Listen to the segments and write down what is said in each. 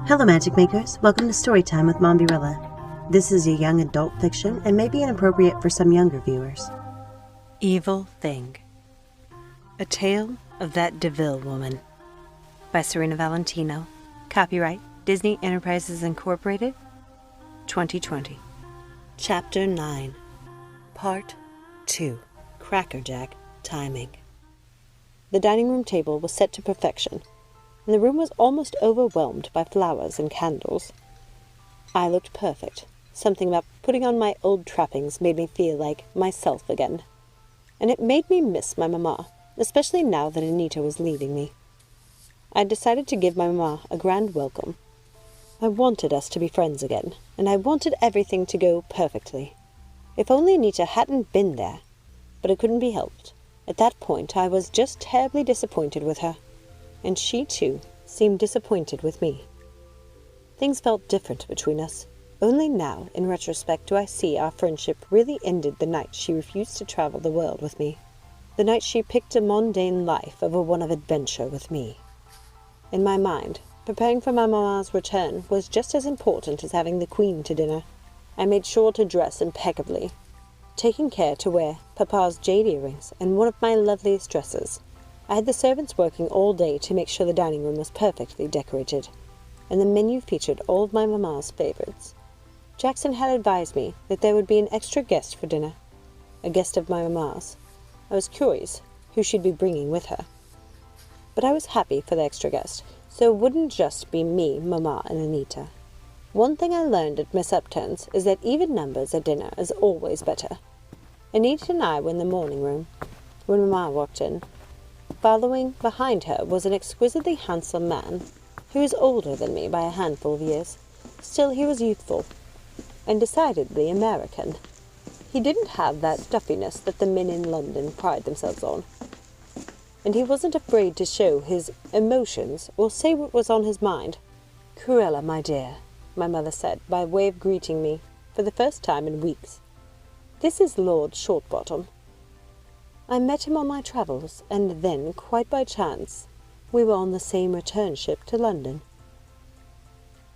Hello Magic Makers, welcome to Storytime with Mombierella. This is a young adult fiction and may be inappropriate for some younger viewers. Evil Thing. A Tale of That DeVille Woman by Serena Valentino. Copyright Disney Enterprises Incorporated, 2020. Chapter 9. Part 2. Crackerjack Timing. The dining room table was set to perfection, and the room was almost overwhelmed by flowers and candles. I looked perfect. Something about putting on my old trappings made me feel like myself again. And it made me miss my mamma, especially now that Anita was leaving me. I decided to give my mamma a grand welcome. I wanted us to be friends again, and I wanted everything to go perfectly. If only Anita hadn't been there. But it couldn't be helped. At that point, I was just terribly disappointed with her. And she, too, seemed disappointed with me. Things felt different between us. Only now, in retrospect, do I see our friendship really ended the night she refused to travel the world with me. The night she picked a mundane life over one of adventure with me. In my mind, preparing for my mamma's return was just as important as having the Queen to dinner. I made sure to dress impeccably, taking care to wear Papa's jade earrings and one of my loveliest dresses. I had the servants working all day to make sure the dining room was perfectly decorated, and the menu featured all of my mamma's favorites. Jackson had advised me that there would be an extra guest for dinner, a guest of my mamma's. I was curious who she'd be bringing with her. But I was happy for the extra guest, so it wouldn't just be me, Mamma, and Anita. One thing I learned at Miss Upton's is that even numbers at dinner is always better. Anita and I were in the morning room when Mamma walked in. Following behind her was an exquisitely handsome man, who was older than me by a handful of years. Still, he was youthful, and decidedly American. He didn't have that stuffiness that the men in London pride themselves on. And he wasn't afraid to show his emotions or say what was on his mind. "Cruella, my dear," my mother said, by way of greeting me for the first time in weeks. "This is Lord Shortbottom. I met him on my travels, and then, quite by chance, we were on the same return ship to London.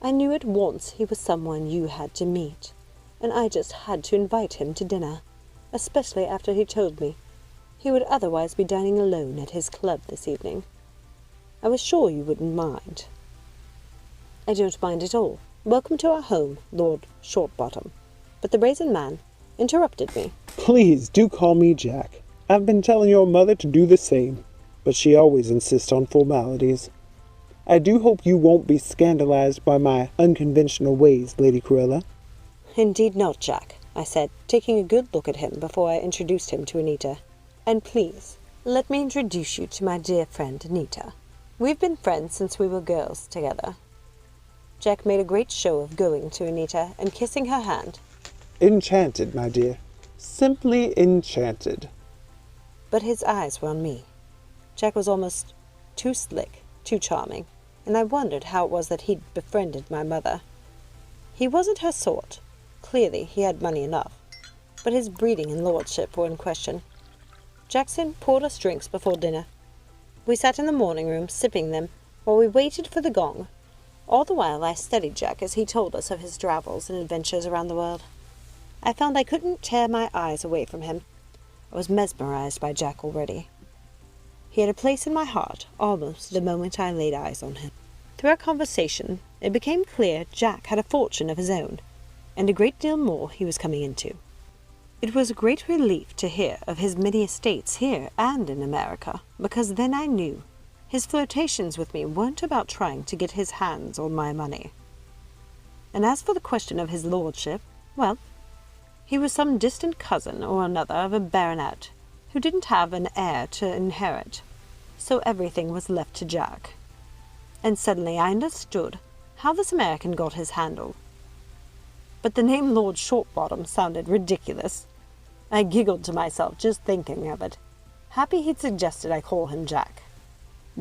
I knew at once he was someone you had to meet, and I just had to invite him to dinner, especially after he told me he would otherwise be dining alone at his club this evening. I was sure you wouldn't mind." "I don't mind at all. Welcome to our home, Lord Shortbottom." But the brazen man interrupted me. "Please do call me Jack. I've been telling your mother to do the same, but she always insists on formalities. I do hope you won't be scandalized by my unconventional ways, Lady Cruella." "Indeed not, Jack," I said, taking a good look at him before I introduced him to Anita. "And please, let me introduce you to my dear friend Anita. We've been friends since we were girls together." Jack made a great show of going to Anita and kissing her hand. "Enchanted, my dear. Simply enchanted." But his eyes were on me. Jack was almost too slick, too charming, and I wondered how it was that he'd befriended my mother. He wasn't her sort. Clearly he had money enough, but his breeding and lordship were in question. Jackson poured us drinks before dinner. We sat in the morning room, sipping them, while we waited for the gong. All the while I studied Jack as he told us of his travels and adventures around the world. I found I couldn't tear my eyes away from him. I was mesmerized by Jack already. He had a place in my heart almost the moment I laid eyes on him. Through our conversation, it became clear Jack had a fortune of his own, and a great deal more he was coming into. It was a great relief to hear of his many estates here and in America, because then I knew his flirtations with me weren't about trying to get his hands on my money. And as for the question of his lordship, well, he was some distant cousin or another of a baronet who didn't have an heir to inherit, so everything was left to Jack. And suddenly I understood how this American got his handle. But the name Lord Shortbottom sounded ridiculous. I giggled to myself just thinking of it, happy he'd suggested I call him Jack.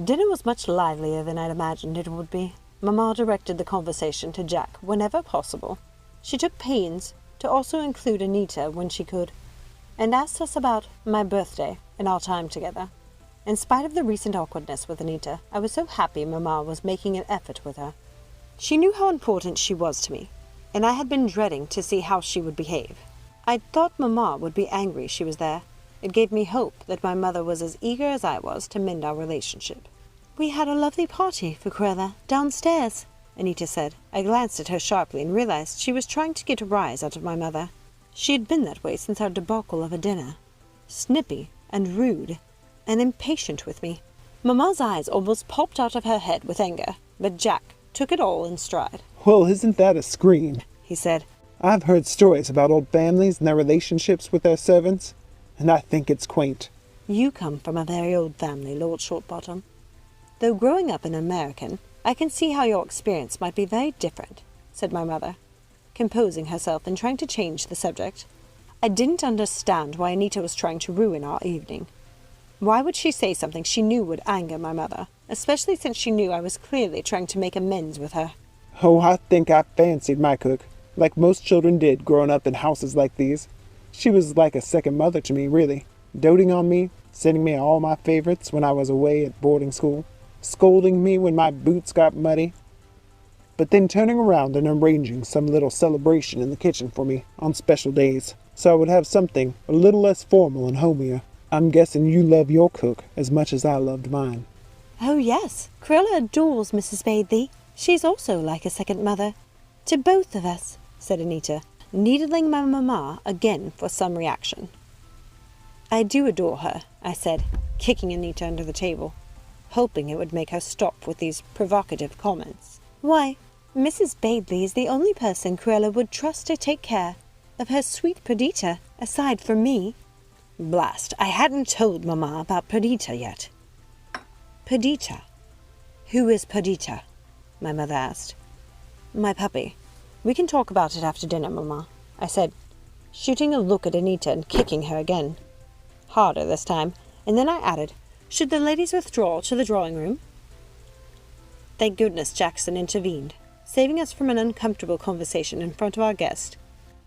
Dinner was much livelier than I'd imagined it would be. Mamma directed the conversation to Jack whenever possible. She took pains to also include Anita when she could, and asked us about my birthday and our time together. In spite of the recent awkwardness with Anita, I was so happy Mamma was making an effort with her. She knew how important she was to me, and I had been dreading to see how she would behave. I thought Mamma would be angry she was there. It gave me hope that my mother was as eager as I was to mend our relationship. "We had a lovely party for Cruella downstairs," Anita said. I glanced at her sharply and realized she was trying to get a rise out of my mother. She had been that way since our debacle of a dinner. Snippy and rude and impatient with me. Mamma's eyes almost popped out of her head with anger, but Jack took it all in stride. "Well, isn't that a scream?" he said. "I've heard stories about old families and their relationships with their servants, and I think it's quaint." "You come from a very old family, Lord Shortbottom. Though growing up an American, I can see how your experience might be very different," said my mother, composing herself and trying to change the subject. I didn't understand why Anita was trying to ruin our evening. Why would she say something she knew would anger my mother, especially since she knew I was clearly trying to make amends with her? "Oh, I think I fancied my cook, like most children did growing up in houses like these. She was like a second mother to me, really, doting on me, sending me all my favorites when I was away at boarding school, scolding me when my boots got muddy, but then turning around and arranging some little celebration in the kitchen for me on special days, so I would have something a little less formal and homier. I'm guessing you love your cook as much as I loved mine." "Oh, yes. Cruella adores Mrs. Badley. She's also like a second mother. To both of us," said Anita, needling my mamma again for some reaction. "I do adore her," I said, kicking Anita under the table, hoping it would make her stop with these provocative comments. "Why, Mrs. Badley is the only person Cruella would trust to take care of her sweet Perdita, aside from me." Blast, I hadn't told Mamma about Perdita yet. "Perdita? Who is Perdita?" my mother asked. "My puppy. We can talk about it after dinner, Mamma," I said, shooting a look at Anita and kicking her again. Harder this time, and then I added, "Should the ladies withdraw to the drawing room?" Thank goodness Jackson intervened, saving us from an uncomfortable conversation in front of our guest.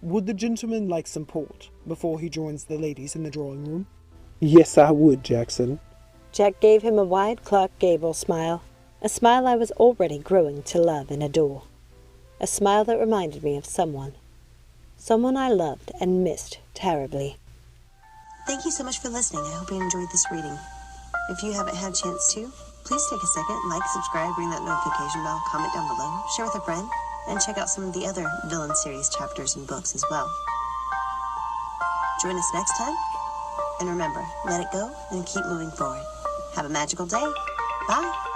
"Would the gentleman like some port before he joins the ladies in the drawing room?" "Yes, I would, Jackson." Jack gave him a wide Clark Gable smile, a smile I was already growing to love and adore. A smile that reminded me of someone I loved and missed terribly. Thank you so much for listening. I hope you enjoyed this reading. If you haven't had a chance to, please take a second, like, subscribe, ring that notification bell, comment down below, share with a friend, and check out some of the other Villain series chapters and books as well. Join us next time, and remember, let it go and keep moving forward. Have a magical day. Bye.